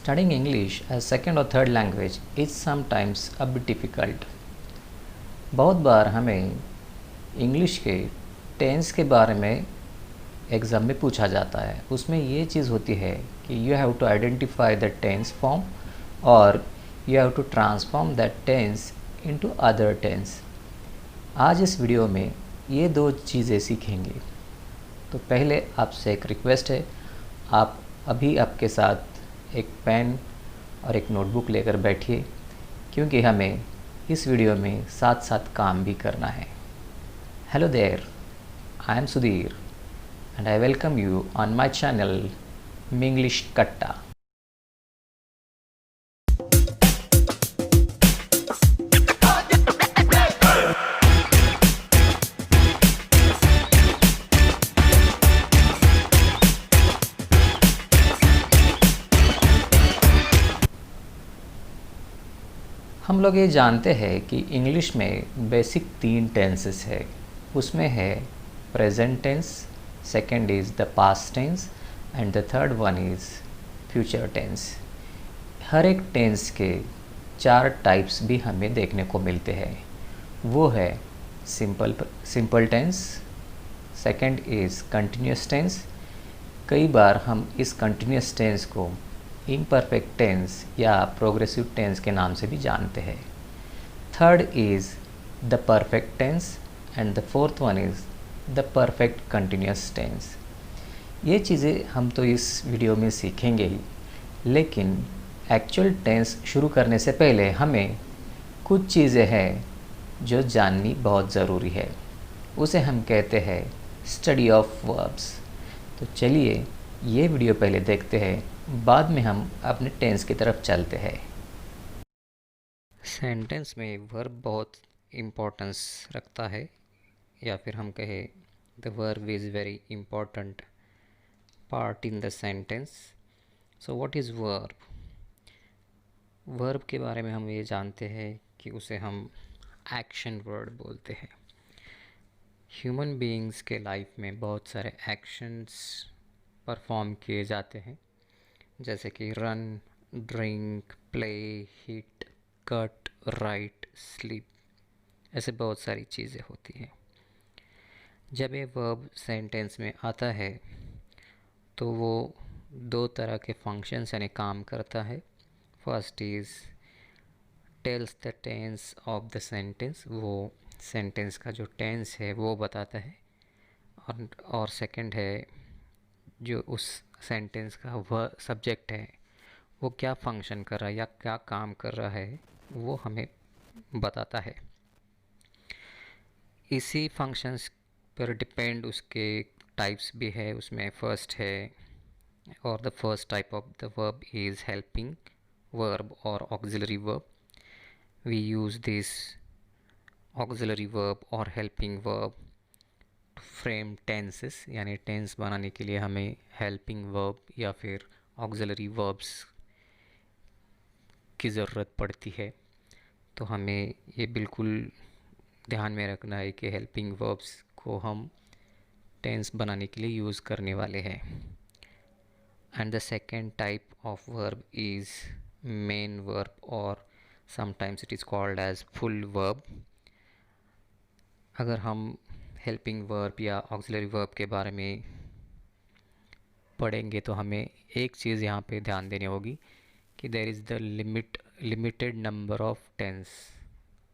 Studying English as second or third language is sometimes a bit difficult. बहुत बार हमें English के tense के बारे में एग्ज़ाम में पूछा जाता है। उसमें ये चीज़ होती है कि you have to identify the tense form और you have to transform that tense into other tense. आज इस वीडियो में ये दो चीज़ें सीखेंगे। तो पहले आपसे एक रिक्वेस्ट है, आप अभी आपके साथ एक पेन और एक नोटबुक लेकर बैठिए, क्योंकि हमें इस वीडियो में साथ साथ काम भी करना है। Hello there, I am Sudhir and I welcome you on my channel Minglish Katta. हम लोग ये जानते हैं कि इंग्लिश में बेसिक 3 टेंसेस है। उसमें है present tense, second is the past tense and the third one is future tense. हर एक टेंस के 4 टाइप्स भी हमें देखने को मिलते हैं। वो है simple tense, second is continuous tense. कई बार हम इस कंटिन्यूस टेंस को इम्परफेक्ट टेंस या प्रोग्रेसिव टेंस के नाम से भी जानते हैं। Third is the perfect tense and the fourth one is the perfect continuous tense. ये चीज़ें हम तो इस वीडियो में सीखेंगे ही, लेकिन एक्चुअल टेंस शुरू करने से पहले हमें कुछ चीज़ें हैं जो जाननी बहुत ज़रूरी है। उसे हम कहते हैं स्टडी ऑफ वर्ब्स। तो चलिए ये वीडियो पहले देखते हैं, बाद में हम अपने टेंस की तरफ चलते हैं। सेंटेंस में वर्ब बहुत इम्पोर्टेंस रखता है, या फिर हम कहें the verb is very important part in the sentence. So what is verb? Verb के बारे में हम ये जानते हैं कि उसे हम एक्शन वर्ड बोलते हैं। ह्यूमन बीइंग्स के लाइफ में बहुत सारे एक्शंस परफॉर्म किए जाते हैं, जैसे कि run, drink, play, hit, cut, right, sleep. ऐसे बहुत सारी चीज़ें होती हैं। जब ये वर्ब सेंटेंस में आता है तो वो 2 तरह के फंक्शंस यानी काम करता है। First is tells the tense of the sentence, वो सेंटेंस का जो टेंस है वो बताता है। और सेकंड है जो उस सेंटेंस का वह सब्जेक्ट है वो क्या फंक्शन कर रहा है या क्या काम कर रहा है वो हमें बताता है। इसी फंक्शंस पर डिपेंड उसके टाइप्स भी है। उसमें फर्स्ट है, और the first type of the verb is helping verb और auxiliary verb. We use this auxiliary verb और helping verb to frame tenses, यानी टेंस बनाने के लिए हमें हेल्पिंग वर्ब या फिर ऑक्सिलरी वर्ब्स की ज़रूरत पड़ती है। तो हमें ये बिल्कुल ध्यान में रखना है कि हेल्पिंग वर्ब्स को हम टेंस बनाने के लिए यूज़ करने वाले हैं। And the second type of verb is main verb, और sometimes it is called as full verb. अगर हम हेल्पिंग वर्ब या ऑक्सिलरी वर्ब के बारे में पढ़ेंगे तो हमें एक चीज़ यहाँ पे ध्यान देनी होगी कि there is the limited number of tense,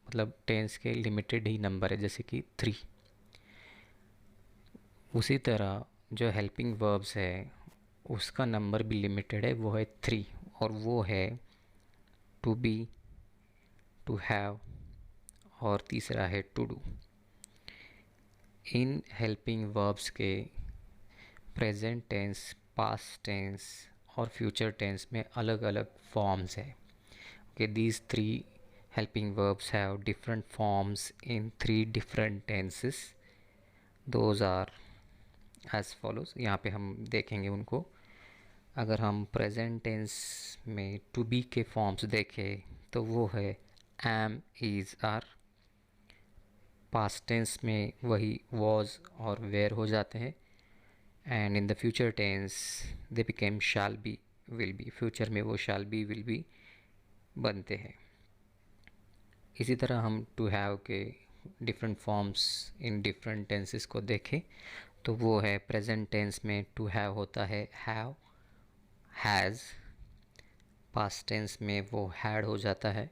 मतलब टेंस के लिमिटेड ही नंबर है, जैसे कि 3। उसी तरह जो हेल्पिंग वर्ब्स है उसका नंबर भी लिमिटेड है, वो है 3, और वो है टू बी, टू हैव और तीसरा है टू डू। इन हेल्पिंग वर्ब्स के प्रेजेंट टेंस, पास्ट टेंस और फ्यूचर टेंस में अलग अलग फॉर्म्स है। Okay, these 3 helping verbs have different forms in 3 different tenses. Those are as follows. यहाँ पे हम देखेंगे उनको। अगर हम प्रेजेंट टेंस में टू बी के फॉर्म्स देखें तो वो है am, is, are. Past tense में वही वॉज और वेयर हो जाते हैं। And in the future tense they became shall be, will be, future में वो शैल बी विल बी बनते हैं। इसी तरह हम टू हैव के different forms in different tenses को देखें तो वो है प्रेजेंट टेंस में टू हैव होता है हैव, हैज़, पास्ट टेंस में वो हैड हो जाता है,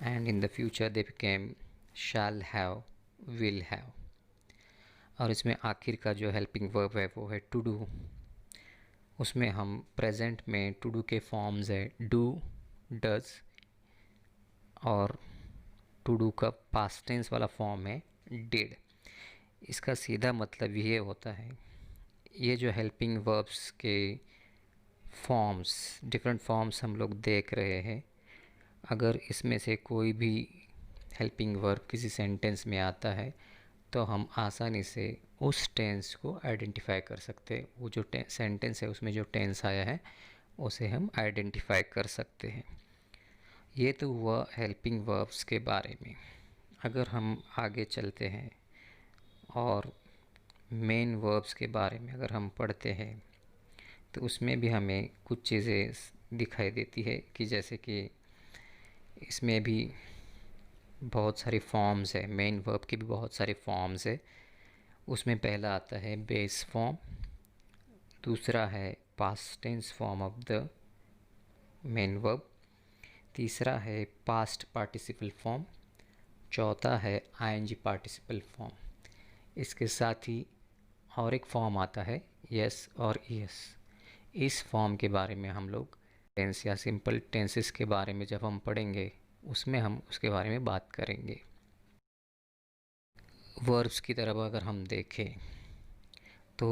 and in the future they became shall have, will have. और इसमें आखिर का जो हेल्पिंग वर्ब है वो है टू डू। उसमें हम प्रेजेंट में टू डू के फॉर्म्स है डू, डज, और टू डू का पास्ट टेंस वाला फॉर्म है डिड। इसका सीधा मतलब ये होता है, ये जो हेल्पिंग वर्ब्स के फॉर्म्स, डिफरेंट फॉर्म्स हम लोग देख रहे हैं, अगर इसमें से कोई भी हेल्पिंग वर्ब किसी सेंटेंस में आता है तो हम आसानी से उस टेंस को आइडेंटिफाई कर सकते हैं। वो जो सेंटेंस है उसमें जो टेंस आया है उसे हम आइडेंटिफाई कर सकते हैं। ये तो हुआ हेल्पिंग वर्ब्स के बारे में। अगर हम आगे चलते हैं और मेन वर्ब्स के बारे में अगर हम पढ़ते हैं तो उसमें भी हमें कुछ चीज़ें दिखाई देती है कि जैसे कि इसमें भी बहुत सारे फॉर्म्स है, मेन वर्ब के भी बहुत सारे फॉर्म्स है। उसमें पहला आता है बेस फॉर्म, दूसरा है past tense form of the main verb, तीसरा है पास्ट पार्टिसिपल फॉर्म, चौथा है आईएनजी पार्टिसिपल फॉर्म। इसके साथ ही और एक फॉर्म आता है यस और यस। इस फॉर्म के बारे में हम लोग टेंस या सिंपल टेंसेस के बारे में जब हम पढ़ेंगे उसमें हम उसके बारे में बात करेंगे। वर्ब्स की तरफ अगर हम देखें तो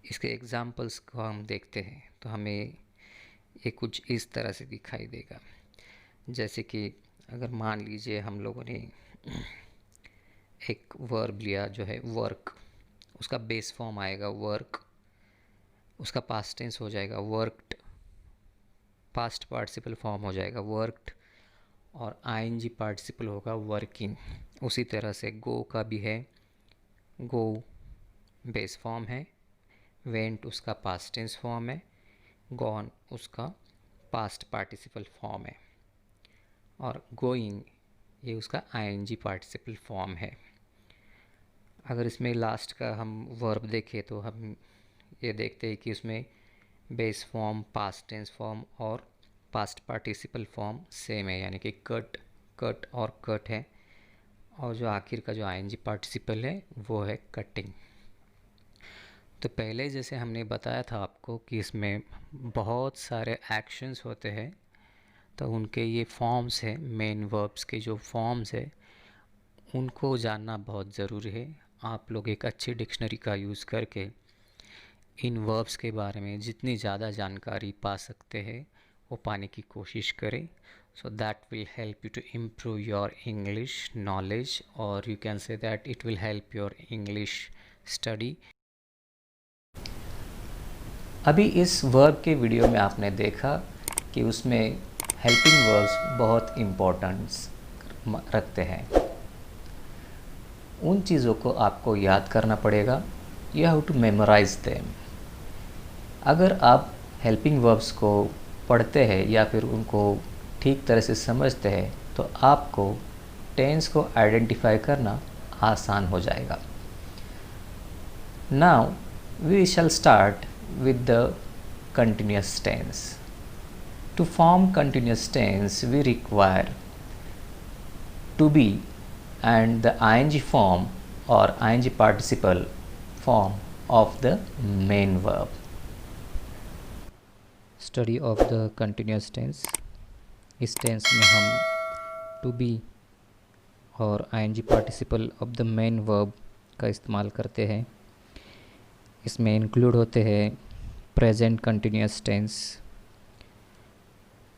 इसके एग्जाम्पल्स को हम देखते हैं तो हमें ये कुछ इस तरह से दिखाई देगा। जैसे कि अगर मान लीजिए हम लोगों ने एक वर्ब लिया जो है वर्क, उसका बेस फॉर्म आएगा वर्क, उसका पास्ट टेंस हो जाएगा वर्कड, पास्ट पार्टिसिपल फॉर्म हो जाएगा वर्कड, और आईएनजी पार्टिसिपल होगा वर्किंग। उसी तरह से गो का भी है, गो बेस फॉर्म है, वेंट उसका पास्ट टेंस फॉर्म है, गॉन उसका पास्ट पार्टिसिपल फॉर्म है, और गोइंग ये उसका आईएनजी पार्टिसिपल फॉर्म है। अगर इसमें लास्ट का हम वर्ब देखें तो हम ये देखते हैं कि उसमें base form, past tense form और पास्ट पार्टिसिपल फॉर्म सेम है, यानी कि कट, कट और कट है, और जो आखिर का जो आईएनजी पार्टिसिपल है वो है कटिंग। तो पहले जैसे हमने बताया था आपको कि इसमें बहुत सारे एक्शंस होते हैं, तो उनके ये फॉर्म्स हैं, मेन वर्ब्स के जो फॉर्म्स है उनको जानना बहुत ज़रूरी है। आप लोग एक अच्छी डिक्शनरी का यूज़ करके इन वर्ब्स के बारे में जितनी ज़्यादा जानकारी पा सकते हैं वो पाने की कोशिश करें, so that will help you to improve your English knowledge, और you can say that it will help your English study. अभी इस वर्ब के वीडियो में आपने देखा कि उसमें हेल्पिंग वर्ब्स बहुत इम्पोर्टेंस रखते हैं। उन चीज़ों को आपको याद करना पड़ेगा, you have to memorise them. अगर आप हेल्पिंग वर्ब्स को पढ़ते हैं या फिर उनको ठीक तरह से समझते हैं तो आपको टेंस को आइडेंटिफाई करना आसान हो जाएगा। Now we shall start with the continuous tense. To form continuous tense, we require to be and the ing form or ing participle form of the main verb. Study of the continuous tense. इस tense में हम to be और ing participle of the main verb का इस्तेमाल करते हैं। इसमें include होते हैं प्रेजेंट कंटिन्यूस टेंस।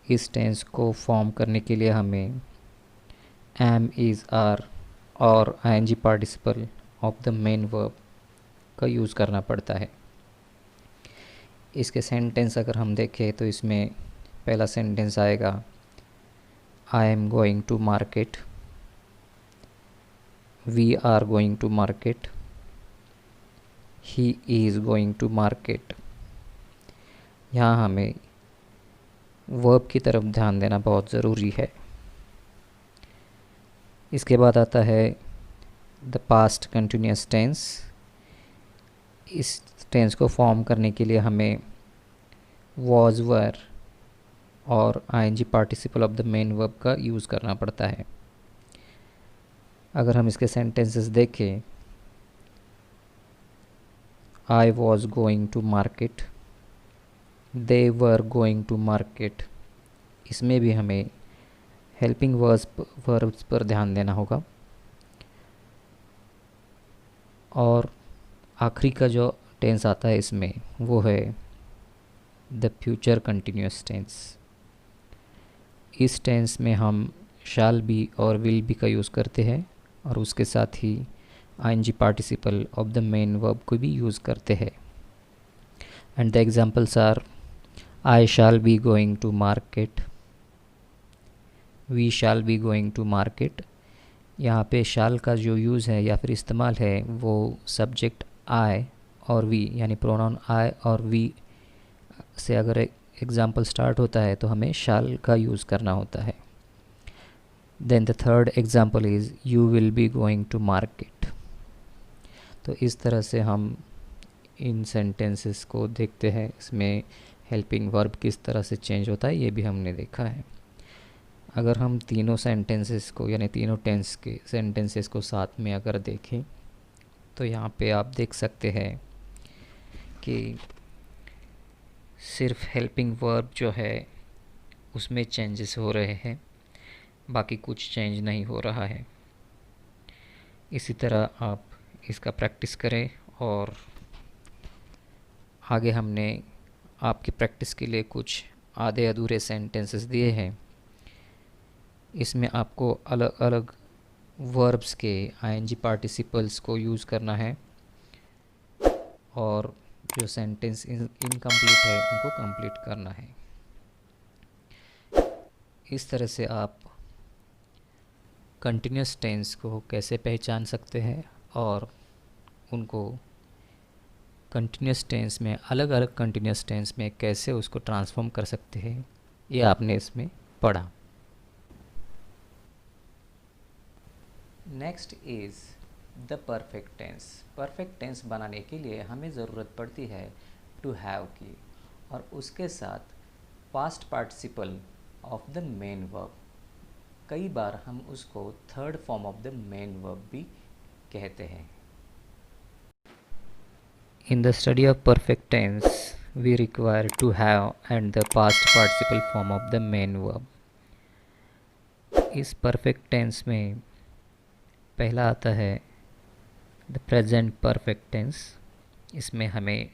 इस टेंस को फॉर्म करने के लिए हमें एम, इज़, आर और ING participle of the main verb का यूज़ करना पड़ता है। इसके सेंटेंस अगर हम देखें तो इसमें पहला सेंटेंस आएगा I am going to market, we are going to market, he is going to market, यहाँ हमें वर्ब की तरफ ध्यान देना बहुत ज़रूरी है। इसके बाद आता है द पास्ट कंटिन्यूस टेंस। इस टेंस को फॉर्म करने के लिए हमें वॉज, वर और ING participle of the main verb का यूज़ करना पड़ता है। अगर हम इसके सेंटेंसेस देखें, I was going to market, they were going to market, इसमें भी हमें हेल्पिंग वर्ब्स पर ध्यान देना होगा। और आखिरी का जो टेंस आता है इसमें वो है द फ्यूचर कंटिन्यूस टेंस। इस टेंस में हम शाल बी और विल बी का यूज़ करते हैं और उसके साथ ही ING participle of the main verb को भी यूज़ करते हैं। And the examples are I shall be going to market, we shall be going to market. यहाँ पे शाल का जो यूज़ है या फिर इस्तेमाल है वो सब्जेक्ट आई और वी यानी प्रोनाउन आई और वी से अगर एग्जाम्पल स्टार्ट होता है तो हमें शाल का यूज़ करना होता है। Then the third example is you will be going to market. तो इस तरह से हम इन सेंटेंसेस को देखते हैं। इसमें हेल्पिंग वर्ब किस तरह से चेंज होता है ये भी हमने देखा है। अगर हम तीनों सेंटेंसेस को यानी तीनों टेंस के सेंटेंसेस को साथ में अगर देखें तो यहाँ पे आप देख सकते हैं कि सिर्फ हेल्पिंग वर्ब जो है उसमें चेंजेस हो रहे हैं, बाकी कुछ चेंज नहीं हो रहा है। इसी तरह आप इसका प्रैक्टिस करें और आगे हमने आपकी प्रैक्टिस के लिए कुछ आधे अधूरे सेंटेंसेस दिए हैं। इसमें आपको अलग अलग वर्ब्स के आईएनजी पार्टिसिपल्स को यूज़ करना है और जो सेंटेंस इनकम्प्लीट है उनको कंप्लीट करना है। इस तरह से आप कंटिन्यूस टेंस को कैसे पहचान सकते हैं और उनको कंटिन्यूस टेंस में अलग अलग कंटिन्यूस टेंस में कैसे उसको ट्रांसफॉर्म कर सकते हैं ये आपने इसमें पढ़ा। Next is the perfect tense. Perfect tense बनाने के लिए हमें ज़रूरत पड़ती है टू हैव की और उसके साथ past participle of the main verb. कई बार हम उसको third form of the main verb भी कहते हैं। In the study of perfect tense, we require to have and the past participle form of the main verb. इस perfect tense में पहला आता है the present perfect tense। इसमें हमें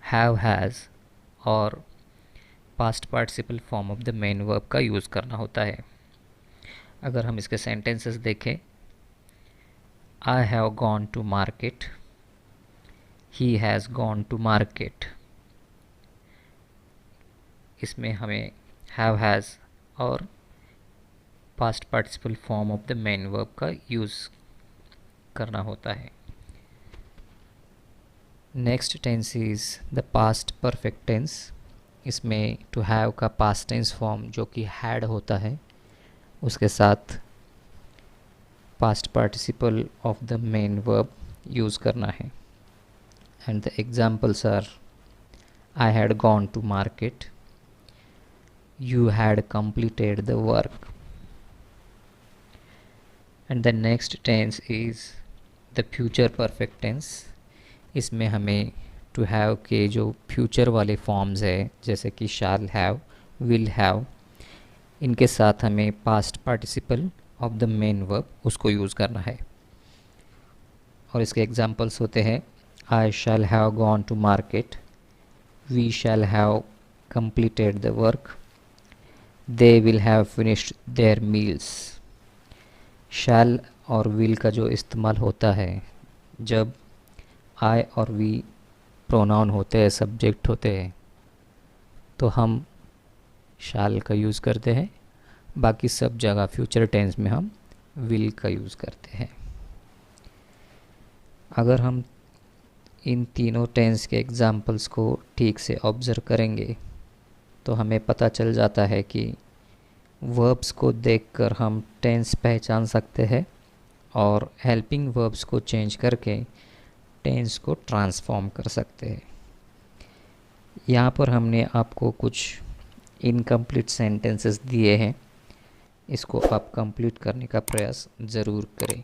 have, has और past participle form of the main verb का use करना होता है। अगर हम इसके sentences देखें, I have gone to market, he has gone to market। इसमें हमें have, has और past participle form of the main verb का यूज़ करना होता है। Next tense is the past perfect tense. इसमें टू हैव का पास्ट टेंस फॉर्म जो कि हैड होता है उसके साथ past participle of the main verb use करना है। And the examples are I had gone to market, you had completed the work। and the next tense is the future perfect tense। इसमें हमें to have के जो future वाले forms है जैसे कि shall have, will have, इनके साथ हमें past participle of the main verb उसको यूज़ करना है। और इसके examples होते हैं I shall have gone to market, we shall have completed the work, they will have finished their meals। shall और will का जो इस्तेमाल होता है जब I और we प्रोनाउन होते हैं, सब्जेक्ट होते हैं, तो हम shall का यूज़ करते हैं। बाकी सब जगह फ्यूचर टेंस में हम will का यूज़ करते हैं। अगर हम इन तीनों टेंस के एग्जाम्पल्स को ठीक से ऑब्ज़र्व करेंगे तो हमें पता चल जाता है कि वर्ब्स को देखकर हम टेंस पहचान सकते हैं और हेल्पिंग वर्ब्स को चेंज करके टेंस को ट्रांसफॉर्म कर सकते हैं। यहाँ पर हमने आपको कुछ इनकम्प्लीट सेंटेंसेस दिए हैं, इसको आप कंप्लीट करने का प्रयास ज़रूर करें।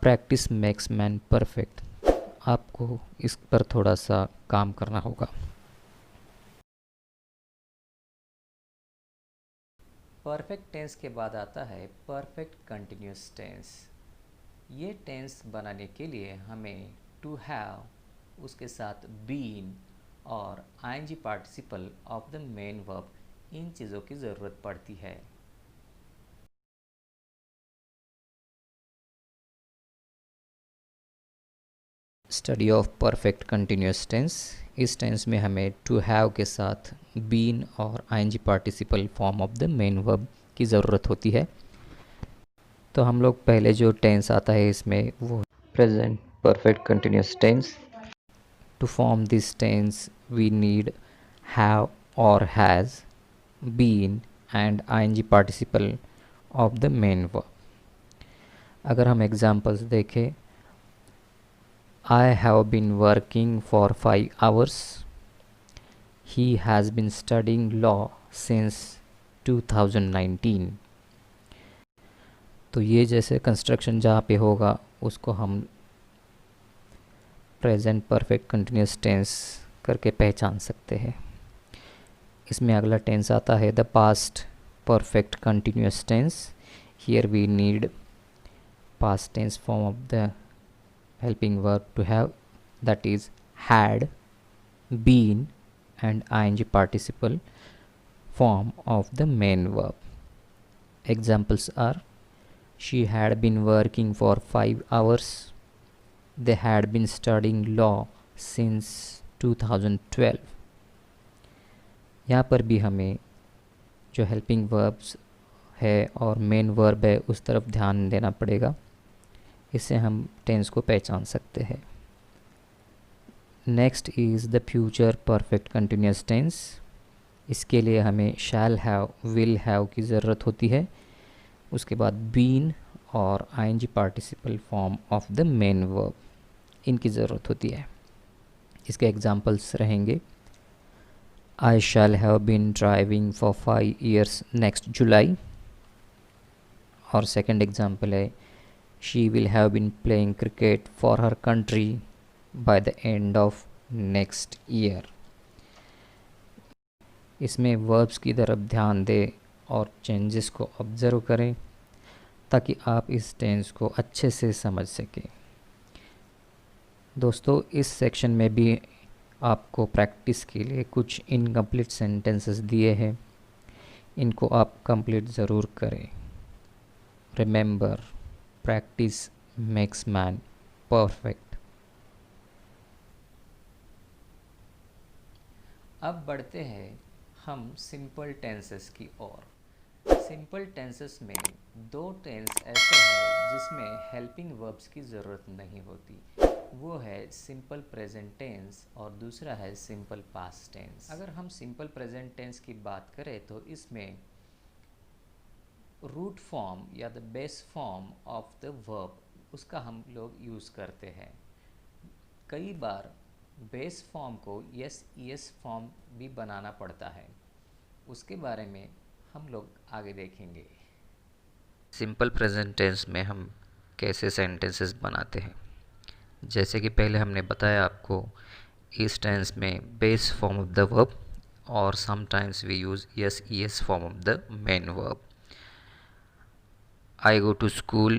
प्रैक्टिस मेक्स मैन परफेक्ट, आपको इस पर थोड़ा सा काम करना होगा। परफेक्ट टेंस के बाद आता है परफेक्ट कंटिन्यूस टेंस। ये टेंस बनाने के लिए हमें टू हैव, उसके साथ बीन और ING participle of the main verb, इन चीज़ों की ज़रूरत पड़ती है। Study of perfect continuous tense. इस टेंस में हमें टू हैव के साथ बीन और ING participle form of the main verb की ज़रूरत होती है। तो हम लोग पहले जो टेंस आता है इसमें वो present perfect continuous tense. To form this tense we need have और has, been and ING participle of the main verb. अगर हम एग्जांपल्स देखें, I have been working for 5 hours. He has been studying law since 2019. तो ये जैसे construction जहाँ पे होगा उसको हम प्रेजेंट परफेक्ट कंटिन्यूस टेंस करके पहचान सकते हैं। इसमें अगला टेंस आता है the past perfect continuous tense. Here we need past tense form of the helping verb to have, that is had, been and ing participle form of the main verb. Examples are she had been working for 5 hours, they had been studying law since 2012। यहाँ पर भी हमें जो helping verbs है और main verb है उस तरफ ध्यान देना पड़ेगा, इससे हम टेंस को पहचान सकते हैं। Next is the future perfect continuous tense. इसके लिए हमें शैल हैव, विल हैव की ज़रूरत होती है। उसके बाद बीन और ING participle form of the main verb, इनकी ज़रूरत होती है। इसके एग्जांपल्स रहेंगे I shall have been driving for 5 years next July. और सेकंड एग्जांपल है she will have been playing cricket for her country by the end of next year। इसमें verbs की तरफ ध्यान दें और चेंजेस को ऑब्ज़र्व करें ताकि आप इस टेंस को अच्छे से समझ सकें। दोस्तों, इस सेक्शन में भी आपको प्रैक्टिस के लिए कुछ इनकम्प्लीट सेंटेंसेस दिए हैं, इनको आप कंप्लीट ज़रूर करें। Remember, practice makes man perfect. अब बढ़ते हैं हम सिंपल टेंसेस की ओर। सिंपल टेंसेस में दो टेंस ऐसे हैं जिसमें हेल्पिंग वर्ब्स की ज़रूरत नहीं होती। वो है सिंपल प्रेजेंट टेंस और दूसरा है सिंपल पास्ट टेंस। अगर हम सिंपल प्रेजेंट टेंस की बात करें तो इसमें रूट फॉर्म या the base form of the verb, उसका हम लोग यूज़ करते हैं। कई बार बेस फॉर्म को यस ईएस फॉर्म भी बनाना पड़ता है, उसके बारे में हम लोग आगे देखेंगे। सिंपल प्रेजेंट टेंस में हम कैसे सेंटेंसेस बनाते हैं, जैसे कि पहले हमने बताया आपको, इस टेंस में base form of the verb और sometimes we use S ES form of the main verb. I go to school,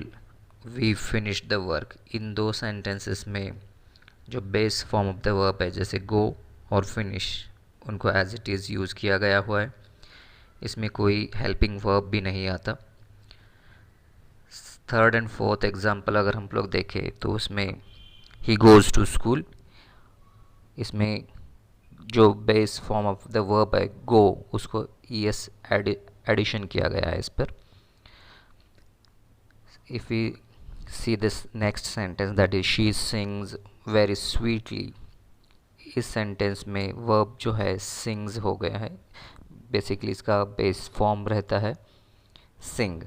we finish the work. इन दो सेंटेंसेस में जो base form of the verb है जैसे गो और फिनिश, उनको एज इट इज़ यूज़ किया गया हुआ है। इसमें कोई हेल्पिंग वर्ब भी नहीं आता। थर्ड एंड फोर्थ एग्जांपल अगर हम लोग देखें तो उसमें ही गोज़ टू स्कूल, इसमें जो base form of the verb है गो, उसको ईएस एडिशन किया गया है इस पर। If we see this next sentence, that is she sings very sweetly. इस सेंटेंस में वर्ब जो है सिंग्स हो गया है। बेसिकली इसका बेस फॉर्म रहता है सिंग।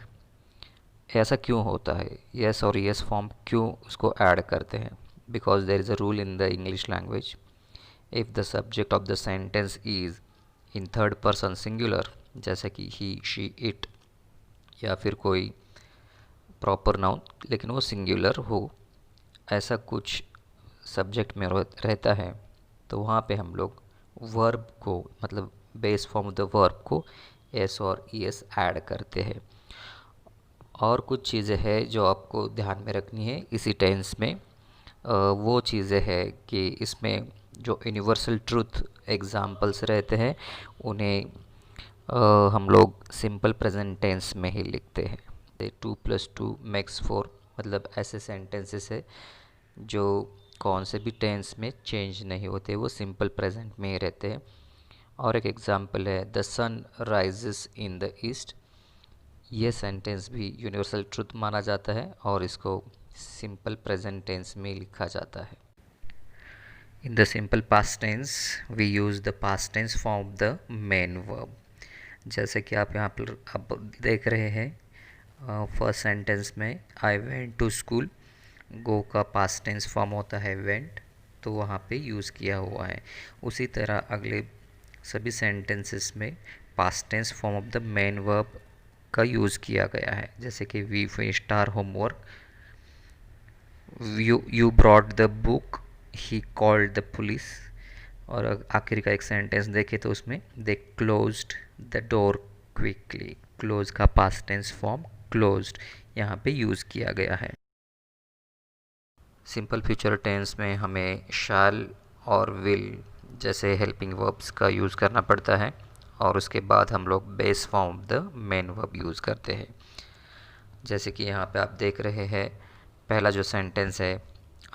ऐसा क्यों होता है, यस और यस फॉर्म क्यों उसको ऐड करते हैं? Because there is a rule in the English language, if the subject of the sentence is in third person singular, जैसे कि ही शी इट, या फिर कोई प्रॉपर नाउन लेकिन वो सिंगुलर हो, ऐसा कुछ सब्जेक्ट में रहता है, तो वहाँ पे हम लोग वर्ब को, मतलब base form of the verb को एस और ईएस ऐड करते हैं। और कुछ चीज़ें हैं जो आपको ध्यान में रखनी है इसी टेंस में। वो चीज़ें हैं कि इसमें जो यूनिवर्सल ट्रूथ एग्जाम्पल्स रहते हैं उन्हें हम लोग सिंपल प्रेजेंट टेंस में ही लिखते हैं। 2+2 = 4, मतलब ऐसे सेंटेंसेस है जो कौन से भी टेंस में चेंज नहीं होते, वो सिंपल प्रेजेंट में ही रहते हैं। और एक एग्जांपल है the sun rises in the east. ये सेंटेंस भी यूनिवर्सल ट्रुथ माना जाता है और इसको सिंपल प्रेजेंट टेंस में लिखा जाता है। In the simple past tense we use the past tense form of the main verb. जैसे कि आप यहाँ पर अब देख रहे हैं फर्स्ट सेंटेंस में आई वेंट टू स्कूल, गो का पास्ट टेंस फॉर्म होता है वेंट, तो वहाँ पे यूज़ किया हुआ है। उसी तरह अगले सभी सेंटेंसेस में past tense form of the main verb का यूज़ किया गया है। जैसे कि we finished our homework, you brought the book, he called the police. और आखिर का एक सेंटेंस देखें तो उसमें they closed the door quickly, close का पास्ट टेंस फॉर्म क्लोज्ड यहाँ पे यूज़ किया गया है। सिंपल फ्यूचर टेंस में हमें शैल और विल जैसे हेल्पिंग वर्ब्स का यूज़ करना पड़ता है और उसके बाद हम लोग base form the main verb use करते हैं। जैसे कि यहाँ पे आप देख रहे हैं पहला जो सेंटेंस है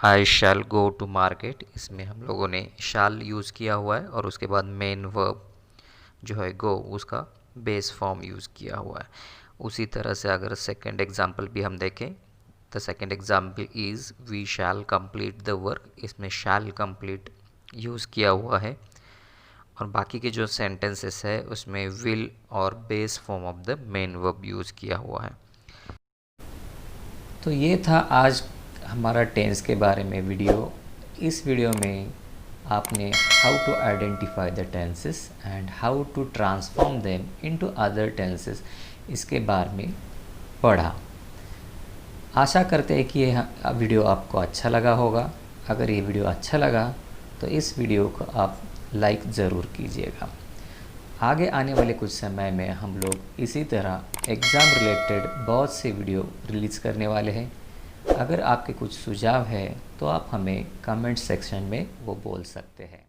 आई शैल गो टू मार्केट, इसमें हम लोगों ने शैल यूज़ किया हुआ है और उसके बाद मेन वर्ब जो है गो, उसका बेस फॉर्म यूज़ किया हुआ है। उसी तरह से अगर सेकेंड एग्जाम्पल भी हम देखें, the second example is we shall complete the work, इसमें शैल कंप्लीट यूज़ किया हुआ है। और बाकी के जो सेंटेंसेस है उसमें विल और base form of the main verb use किया हुआ है। तो ये था आज हमारा टेंस के बारे में वीडियो। इस वीडियो में आपने how to identify the tenses and how to transform them into other tenses, इसके बारे में पढ़ा। आशा करते हैं कि ये वीडियो आपको अच्छा लगा होगा। अगर ये वीडियो अच्छा लगा तो इस वीडियो को आप लाइक ज़रूर कीजिएगा। आगे आने वाले कुछ समय में हम लोग इसी तरह एग्ज़ाम रिलेटेड बहुत से वीडियो रिलीज़ करने वाले हैं। अगर आपके कुछ सुझाव है तो आप हमें कमेंट सेक्शन में वो बोल सकते हैं।